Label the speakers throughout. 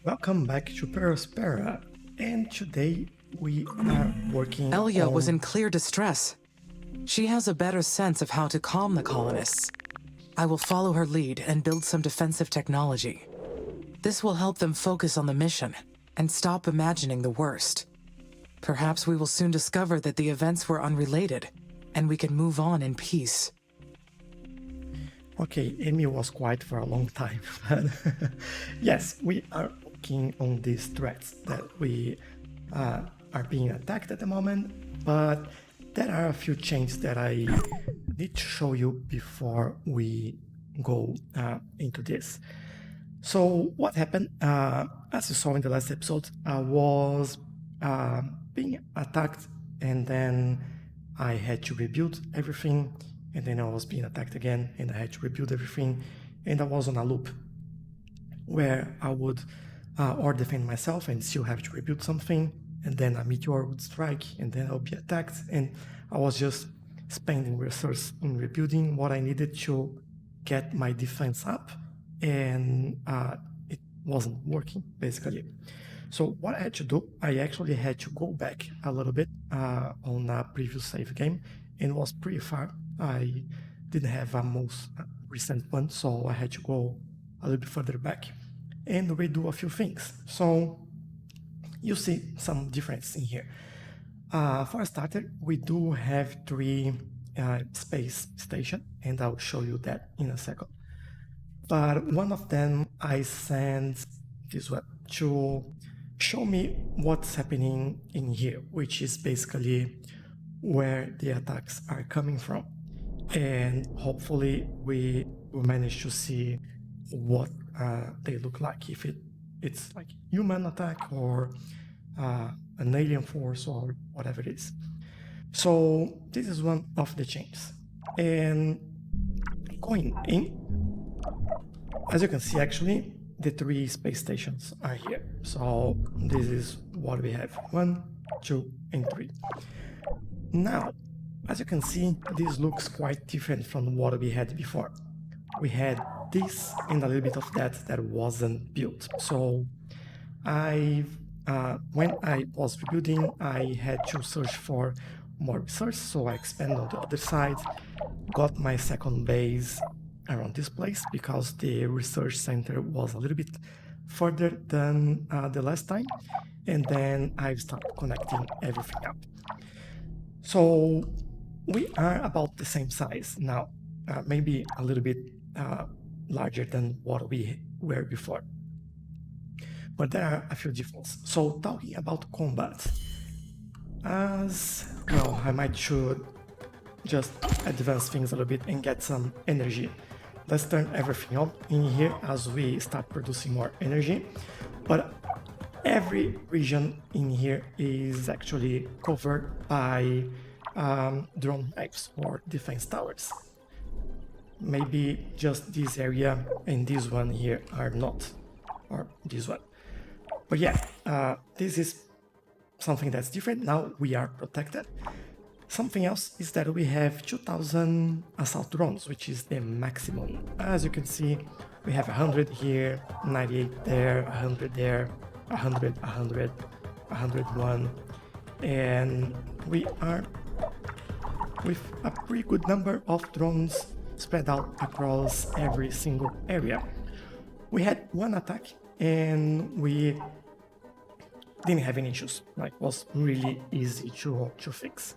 Speaker 1: Welcome back to Per Aspera, and today we are working
Speaker 2: Elia was
Speaker 1: on...
Speaker 2: in clear distress. She has a better sense of how to calm the colonists. I will follow her lead and build some defensive technology. This will help them focus on the mission and stop imagining the worst. Perhaps we will soon discover that the events were unrelated, and we can move on in peace.
Speaker 1: Okay, Amy was quiet for a long time, but yes, we are working on these threats that we are being attacked at the moment, but there are a few changes that I need to show you before we go into this. So what happened, as you saw in the last episode, I was being attacked, and then I had to rebuild everything, and then I was being attacked again, and I had to rebuild everything, and I was on a loop where I would or defend myself and still have to rebuild something, and then a meteor would strike, and then I'll be attacked, and I was just spending resources in rebuilding what I needed to get my defense up, and it wasn't working, basically. So what I had to do, I actually had to go back a little bit on a previous save game, and it was pretty far. I didn't have a most recent one, so I had to go a little bit further back and redo a few things. So you see some difference in here. For a starter, we do have 3 space stations, and I'll show you that in a second. But one of them I sent this one to show me what's happening in here, which is basically where the attacks are coming from. And hopefully we will manage to see what they look like, if it's like human attack or an alien force or whatever it is. So this is one of the changes. And going in, as you can see, actually, the 3 space stations are here. So this is what we have, 1, 2, and 3. Now, as you can see, this looks quite different from what we had before. We had this and a little bit of that wasn't built. So when I was rebuilding, I had to search for more resources, so I expanded on the other side, got my second base around this place because the research center was a little bit further than the last time, and then I started connecting everything up. So we are about the same size now, maybe a little bit larger than what we were before. But there are a few differences. So talking about combat, as well, I might should just advance things a little bit and get some energy. Let's turn everything up in here as we start producing more energy. But every region in here is actually covered by drone types or defense towers. Maybe just this area and this one here are not, or this one. But yeah, this is something that's different. Now we are protected. Something else is that we have 2,000 assault drones, which is the maximum. As you can see, we have 100 here, 98 there, 100 there, 100, 100, 101, and we are with a pretty good number of drones spread out across every single area. We had one attack and we didn't have any issues. Like, it was really easy to fix.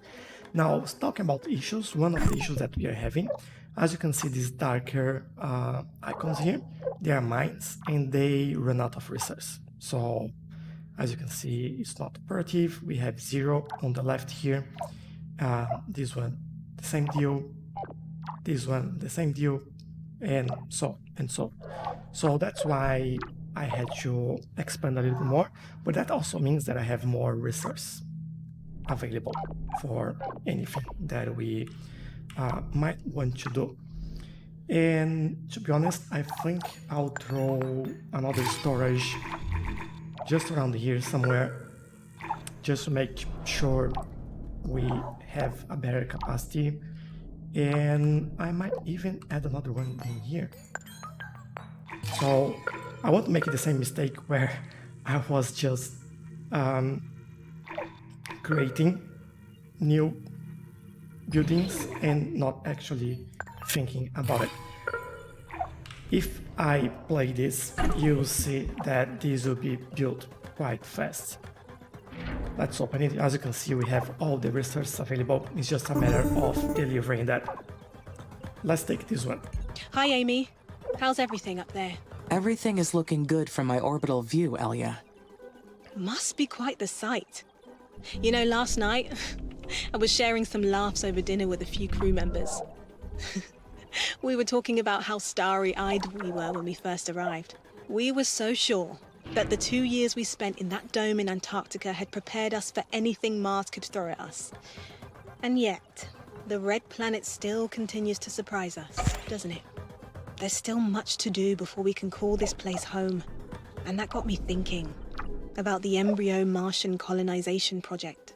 Speaker 1: Now, talking about issues, one of the issues that we are having, as you can see these darker icons here, they are mines and they run out of resources. So, as you can see, it's not operative. We have 0 on the left here. This one, the same deal. This one, the same deal, and so and so. So that's why I had to expand a little bit more, but that also means that I have more resource available for anything that we might want to do. And to be honest, I think I'll throw another storage just around here somewhere, just to make sure we have a better capacity. And I might even add another one in here. So I won't make the same mistake where I was just creating new buildings and not actually thinking about it. If I play this, you'll see that this will be built quite fast. Let's open it. As you can see, we have all the resources available. It's just a matter of delivering that. Let's take this one.
Speaker 3: Hi, Amy. How's everything up there?
Speaker 2: Everything is looking good from my orbital view, Elia.
Speaker 3: Must be quite the sight. You know, last night, I was sharing some laughs over dinner with a few crew members. We were talking about how starry-eyed we were when we first arrived. We were so sure that the 2 years we spent in that dome in Antarctica had prepared us for anything Mars could throw at us. And yet, the red planet still continues to surprise us, doesn't it? There's still much to do before we can call this place home. And that got me thinking about the Embryo Martian Colonization project.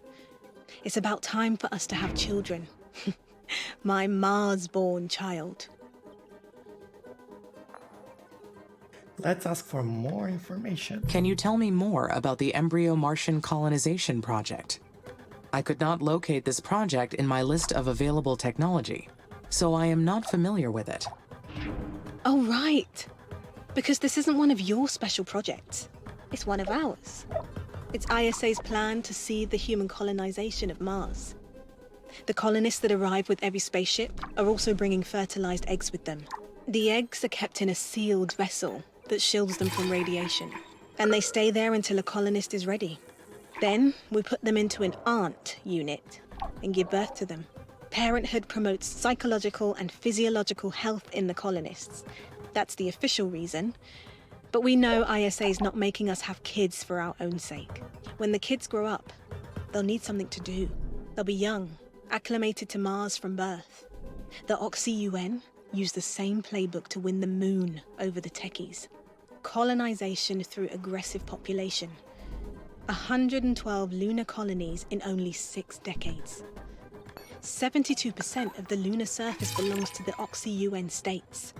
Speaker 3: It's about time for us to have children. My Mars-born child.
Speaker 1: Let's ask for more information.
Speaker 2: Can you tell me more about the Embryo Martian Colonization project? I could not locate this project in my list of available technology, so I am not familiar with it.
Speaker 3: Oh, right. Because this isn't one of your special projects. It's one of ours. It's ISA's plan to seed the human colonization of Mars. The colonists that arrive with every spaceship are also bringing fertilized eggs with them. The eggs are kept in a sealed vessel that shields them from radiation, and they stay there until a colonist is ready. Then we put them into an aunt unit and give birth to them. Parenthood promotes psychological and physiological health in the colonists. That's the official reason. But we know ISA is not making us have kids for our own sake. When the kids grow up, they'll need something to do. They'll be young, acclimated to Mars from birth. The Oxy-UN use the same playbook to win the moon over the techies. Colonization through aggressive population. 112 lunar colonies in only 6 decades. 72% of the lunar surface belongs to the Oxy-UN states.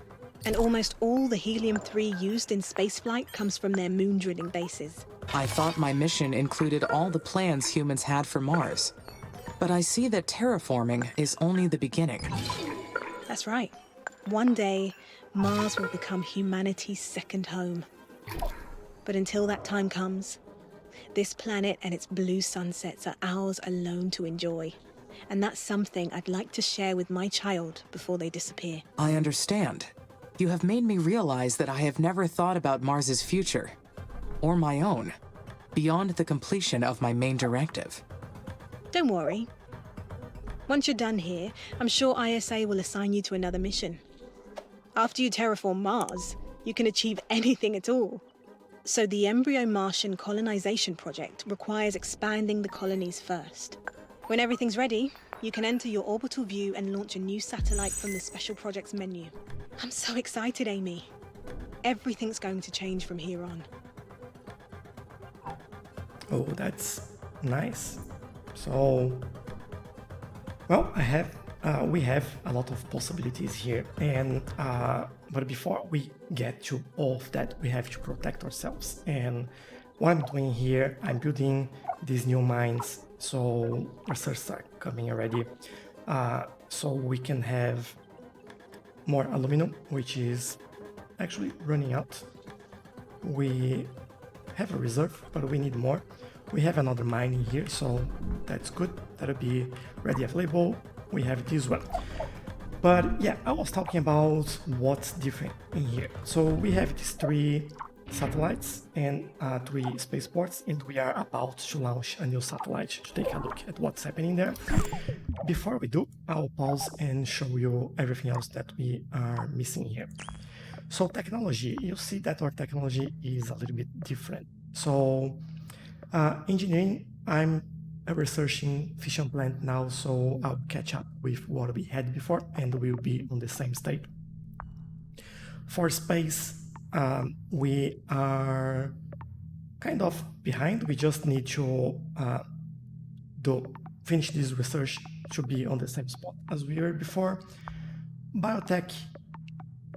Speaker 3: And almost all the helium-3 used in spaceflight comes from their moon drilling bases.
Speaker 2: I thought my mission included all the plans humans had for Mars. But I see that terraforming is only the beginning.
Speaker 3: That's right. One day, Mars will become humanity's second home. But until that time comes, this planet and its blue sunsets are ours alone to enjoy. And that's something I'd like to share with my child before they disappear.
Speaker 2: I understand. You have made me realize that I have never thought about Mars's future, or my own, beyond the completion of my main directive.
Speaker 3: Don't worry. Once you're done here, I'm sure ISA will assign you to another mission. After you terraform Mars, you can achieve anything at all. So the Embryo Martian Colonization project requires expanding the colonies first. When everything's ready, you can enter your orbital view and launch a new satellite from the Special Projects menu. I'm so excited, Amy. Everything's going to change from here on.
Speaker 1: Oh, that's nice. So, well, we have a lot of possibilities here, and but before we get to all of that, we have to protect ourselves. And what I'm doing here, I'm building these new mines, so resources are coming already, so we can have more aluminum, which is actually running out. We have a reserve, but we need more. We have another mine in here, so that's good. That'll be ready available. We have this one. But yeah, I was talking about what's different in here. So we have these 3 satellites and 3 spaceports, and we are about to launch a new satellite to take a look at what's happening there. Before we do, I'll pause and show you everything else that we are missing here. So technology, you see that our technology is a little bit different. So engineering, I'm researching fission plant now, so I'll catch up with what we had before and we'll be on the same state. For space, we are kind of behind. We just need to finish this research to be on the same spot as we were before. Biotech,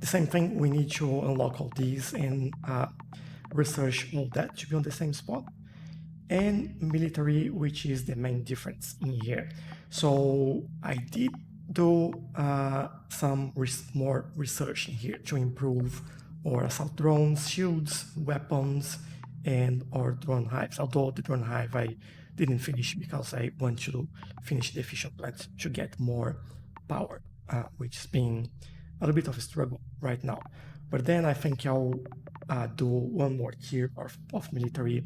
Speaker 1: the same thing. We need to unlock all these, and research, all that to be on the same spot, and military, which is the main difference in here. So I did do some more research in here to improve our assault drones, shields, weapons, and our drone hives. Although the drone hive I didn't finish because I want to finish the fission plant to get more power, which has been a little bit of a struggle right now. But then I think I'll do one more tier of military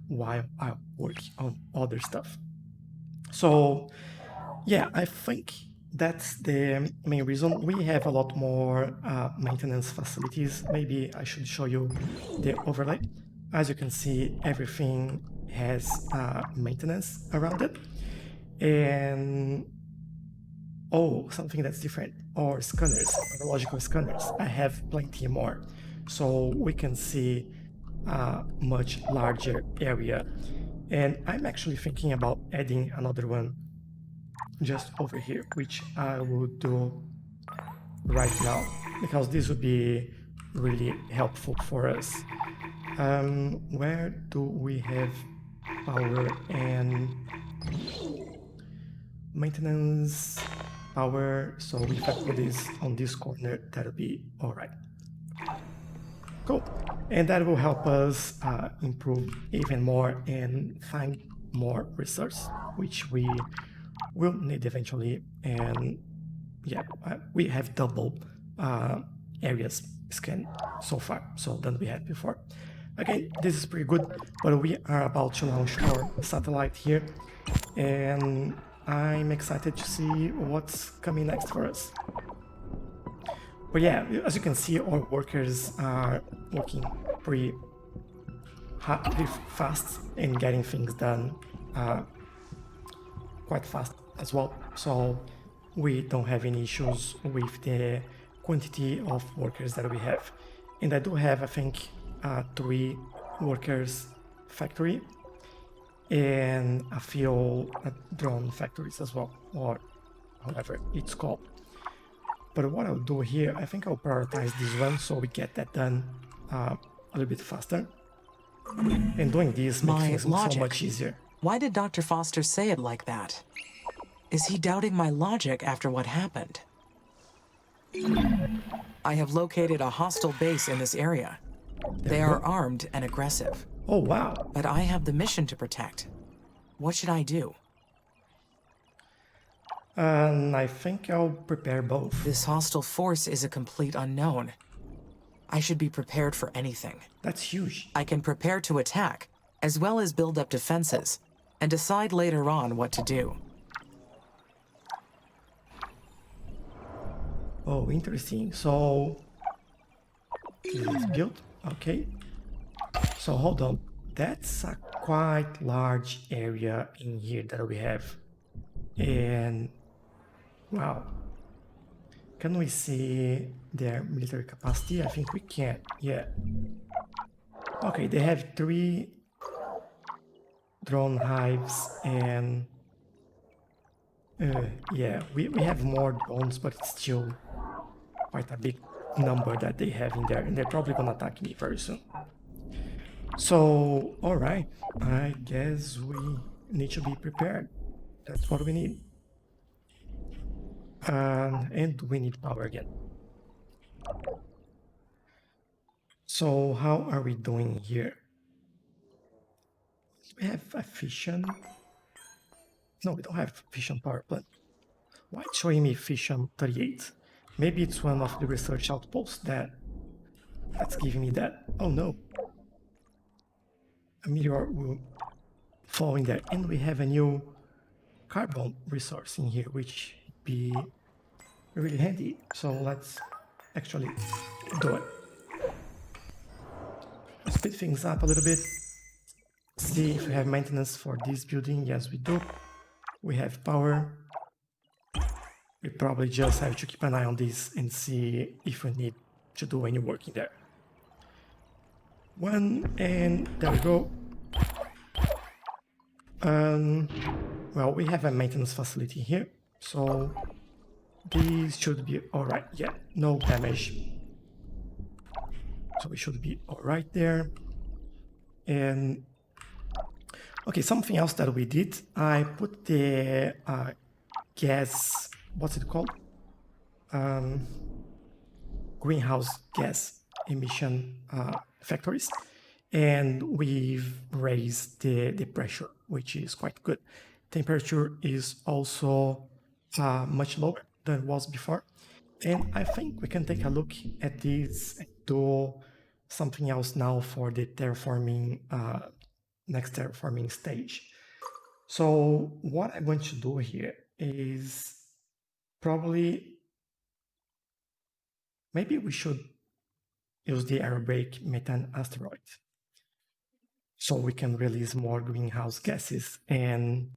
Speaker 1: while I work on other stuff. So yeah, I think that's the main reason. We have a lot more maintenance facilities. Maybe I should show you the overlay. As you can see, everything has maintenance around it. And oh, something that's different, or scanners, biological scanners. I have plenty more. So we can see a much larger area. And I'm actually thinking about adding another one just over here, which I will do right now, because this would be really helpful for us. Where do we have power and maintenance power? So if I put this on this corner, that'll be all right. Cool. And that will help us improve even more and find more resource, which we will need eventually. And yeah, we have double areas scanned so far, so than we had before. Again, this is pretty good, but we are about to launch our satellite here, and I'm excited to see what's coming next for us. But yeah, as you can see, our workers are working pretty fast and getting things done quite fast as well. So we don't have any issues with the quantity of workers that we have. And I do have, I think, 3 workers factory and a few drone factories as well, or however it's called. But what I'll do here, I think I'll prioritize this one so we get that done a little bit faster. And doing this makes things so much easier.
Speaker 2: Why did Dr. Foster say it like that? Is he doubting my logic after what happened? I have located a hostile base in this area. They are armed and aggressive.
Speaker 1: Oh, wow.
Speaker 2: But I have the mission to protect. What should I do?
Speaker 1: I think I'll prepare both.
Speaker 2: This hostile force is a complete unknown. I should be prepared for anything.
Speaker 1: That's huge.
Speaker 2: I can prepare to attack, as well as build up defenses, and decide later on what to do.
Speaker 1: Oh, interesting. So, let's build. Okay. So, hold on. That's a quite large area in here that we have. And, wow. Can we see their military capacity? I think we can. Yeah. Okay, they have 3 drone hives and... yeah, we have more drones, but it's still quite a big number that they have in there, and they're probably gonna attack me very soon. So, alright, I guess we need to be prepared. That's what we need. And we need power again. So, how are we doing here? We have a fission. No, we don't have fission power plant. Why it's showing me fission 38? Maybe it's one of the research outposts that's giving me that. Oh no. A meteor will fall in there. And we have a new carbon resource in here, which would be really handy. So let's actually do it. Speed things up a little bit. See if we have maintenance for this building. Yes, we do. We have power. We probably just have to keep an eye on this and see if we need to do any work in there. 1, and there we go. Well, we have a maintenance facility here, so this should be alright. Yeah, no damage. So we should be alright there. And okay, something else that we did, I put the gas, what's it called? Greenhouse gas emission factories. And we've raised the pressure, which is quite good. Temperature is also much lower than it was before. And I think we can take a look at this and do something else now for the terraforming, next terraforming stage. So what I'm going to do here is probably, maybe we should use the aerobrake methane asteroid so we can release more greenhouse gases and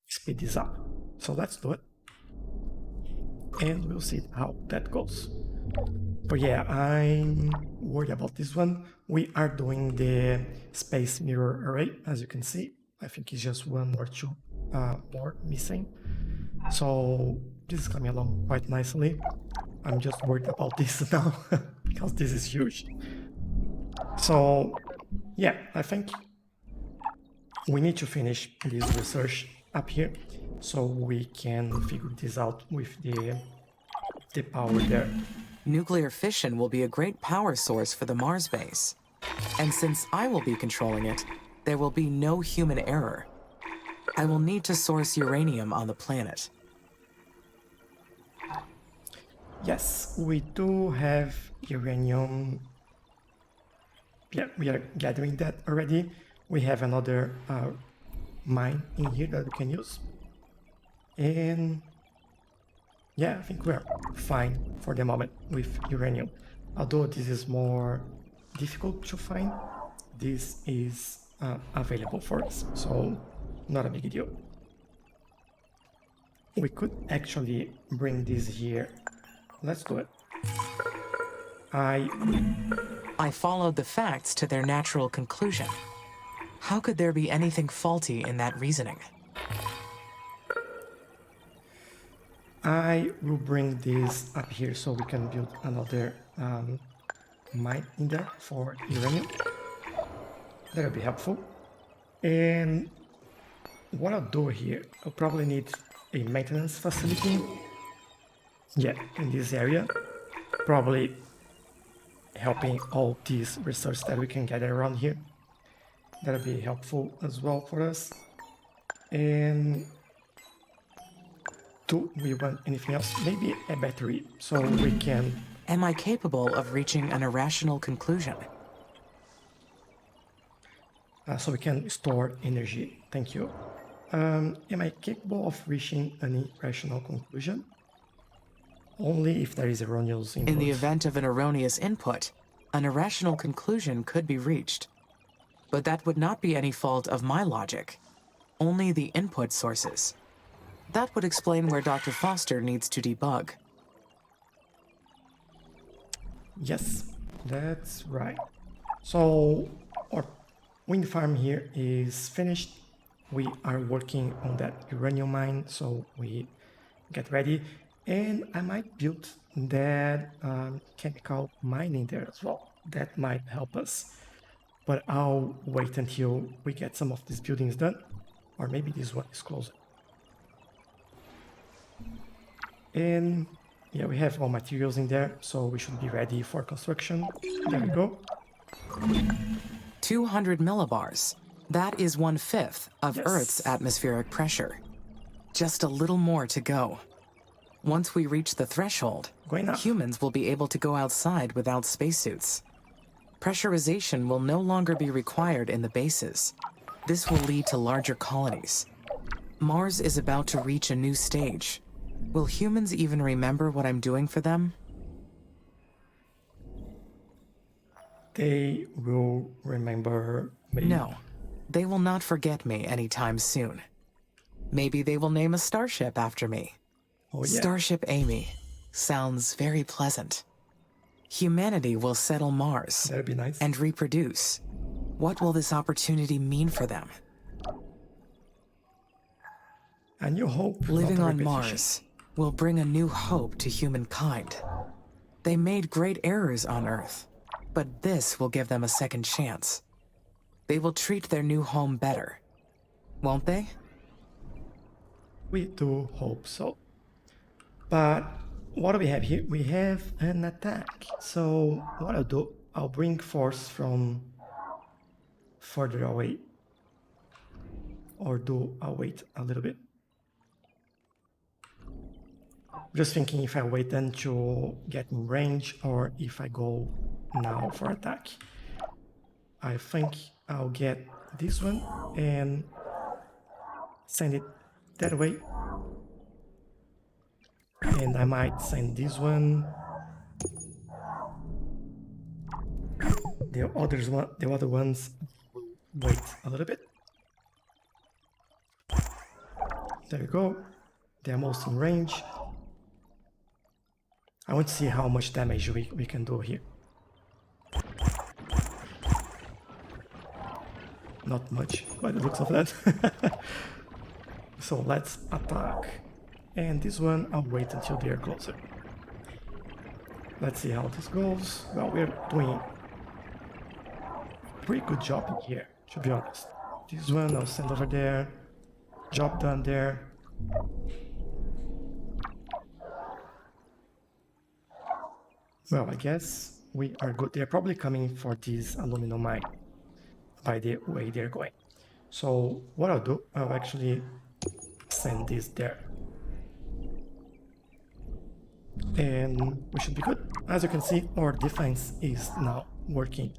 Speaker 1: speed this up. So let's do it. And we'll see how that goes. But yeah, I'm worried about this one. We are doing the space mirror array, as you can see. I think it's just one or two more missing. So this is coming along quite nicely. I'm just worried about this now because this is huge. So yeah, I think we need to finish this research up here so we can figure this out with the power there.
Speaker 2: Nuclear fission will be a great power source for the Mars base. And since I will be controlling it, there will be no human error. I will need to source uranium on the planet.
Speaker 1: Yes, we do have uranium. Yeah, we are gathering that already. We have another mine in here that we can use. And yeah, I think we're fine for the moment with uranium. Although this is more difficult to find, this is available for us, so not a big deal. We could actually bring this here. Let's do it.
Speaker 2: I followed the facts to their natural conclusion. How could there be anything faulty in that reasoning?
Speaker 1: I will bring this up here so we can build another mine in there for uranium. That'll be helpful. And what I'll do here, I'll probably need a maintenance facility. Yeah, in this area. Probably helping all these research that we can gather around here. That'll be helpful as well for us. And do we want anything else? Maybe a battery, so we can...
Speaker 2: Am I capable of reaching an irrational conclusion?
Speaker 1: So we can store energy. Thank you. Am I capable of reaching an irrational conclusion? Only if there is erroneous input.
Speaker 2: In the event of an erroneous input, an irrational conclusion could be reached. But that would not be any fault of my logic, only the input sources. That would explain where Dr. Foster needs to debug.
Speaker 1: Yes, that's right. So our wind farm here is finished. We are working on that uranium mine, so we get ready. And I might build that chemical mining there as well. That might help us. But I'll wait until we get some of these buildings done. Or maybe this one is closer. And yeah, we have all materials in there, so we should be ready for construction. There we go.
Speaker 2: 200 millibars. That is 1/5 of
Speaker 1: Yes.
Speaker 2: Earth's atmospheric pressure. Just a little more to go. Once we reach the threshold,
Speaker 1: Going up.
Speaker 2: humans will be able to go outside without spacesuits. Pressurization will no longer be required in the bases. This will lead to larger colonies. Mars is about to reach a new stage. Will humans even remember what I'm doing for them?
Speaker 1: They will remember me.
Speaker 2: No, they will not forget me anytime soon. Maybe they will name a starship after me.
Speaker 1: Oh, yeah.
Speaker 2: Starship Amy. Sounds very pleasant. Humanity will settle Mars
Speaker 1: That'd be nice.
Speaker 2: and reproduce. What will this opportunity mean for them?
Speaker 1: A new hope.
Speaker 2: Living
Speaker 1: not a
Speaker 2: on
Speaker 1: repetition.
Speaker 2: Mars will bring a new hope to humankind. They made great errors on Earth. But this will give them a second chance. They will treat their new home better, won't they?
Speaker 1: We do hope so. But what do we have here? We have an attack. So what I'll do, I'll bring force from further away. Or I'll wait a little bit. Just thinking if I wait then to get in range or if I go now for attack. I think I'll get this one and send it that way. And I might send this one. The other ones will wait a little bit. There we go. They're most in range. I want to see how much damage we can do here. Not much by the looks of that. So let's attack. And this one, I'll wait until they're closer. Let's see how this goes. Well, we're doing a pretty good job in here, to be honest. This one, I'll send over there. Job done there. Well, I guess we are good. They're probably coming for this aluminum mine by the way they're going. So what I'll do, I'll actually send this there. And we should be good. As you can see, our defense is now working.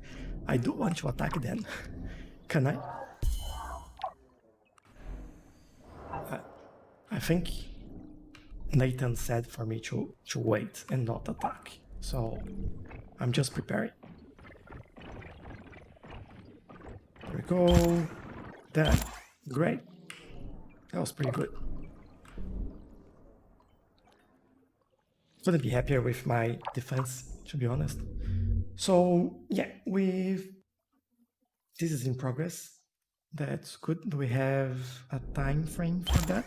Speaker 1: I do want to attack them. Can I? I think Nathan said for me to wait and not attack. So I'm just preparing. There we go. Done. Great. That was pretty good. Couldn't be happier with my defense, to be honest. So yeah, this is in progress. That's good. Do we have a time frame for that?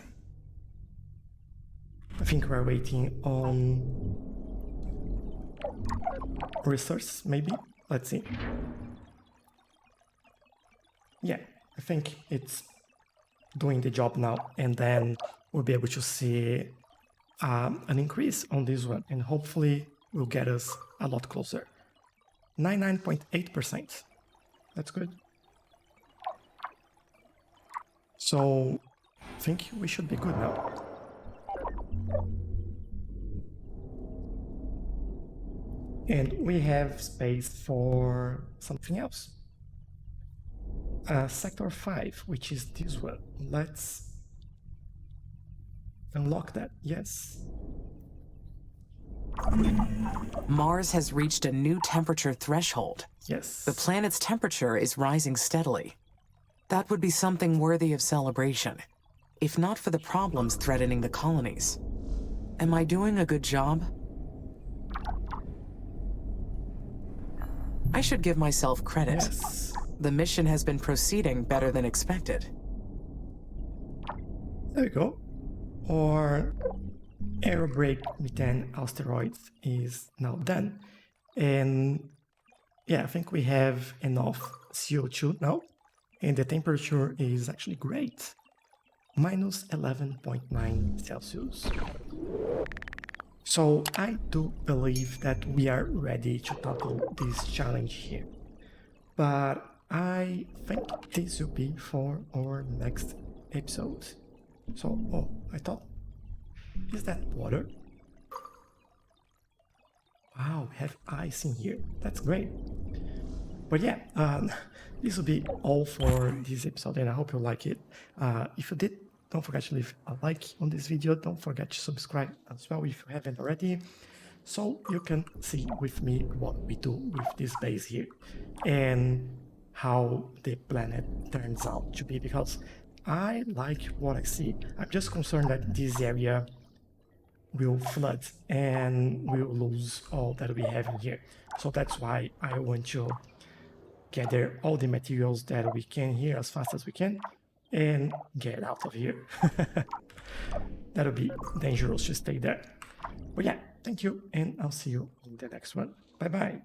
Speaker 1: I think we're waiting on resource, maybe. Let's see. Yeah, I think it's doing the job now, and then we'll be able to see an increase on this one, and hopefully will get us a lot closer. 99.8%. That's good. So I think we should be good now. And we have space for something else. Sector 5, which is this one. Let's unlock that. Yes.
Speaker 2: Mars has reached a new temperature threshold.
Speaker 1: Yes.
Speaker 2: The planet's temperature is rising steadily. That would be something worthy of celebration, if not for the problems threatening the colonies. Am I doing a good job? I should give myself credit.
Speaker 1: Yes.
Speaker 2: The mission has been proceeding better than expected.
Speaker 1: There we go. Or aerobrake methane asteroids is now done. And yeah, I think we have enough CO2 now. And the temperature is actually great. Minus 11.9 Celsius. So I do believe that we are ready to tackle this challenge here. But I think this will be for our next episode. So, oh, I thought, is that water? Wow, we have ice in here. That's great. But yeah, this will be all for this episode, and I hope you like it. If you did, don't forget to leave a like on this video. Don't forget to subscribe as well if you haven't already, so you can see with me what we do with this base here and how the planet turns out to be, because I like what I see. I'm just concerned that this area will flood and we'll lose all that we have in here. So that's why I want to gather all the materials that we can here as fast as we can and get out of here. That'll be dangerous to stay there. But yeah, thank you, and I'll see you in the next one. Bye bye.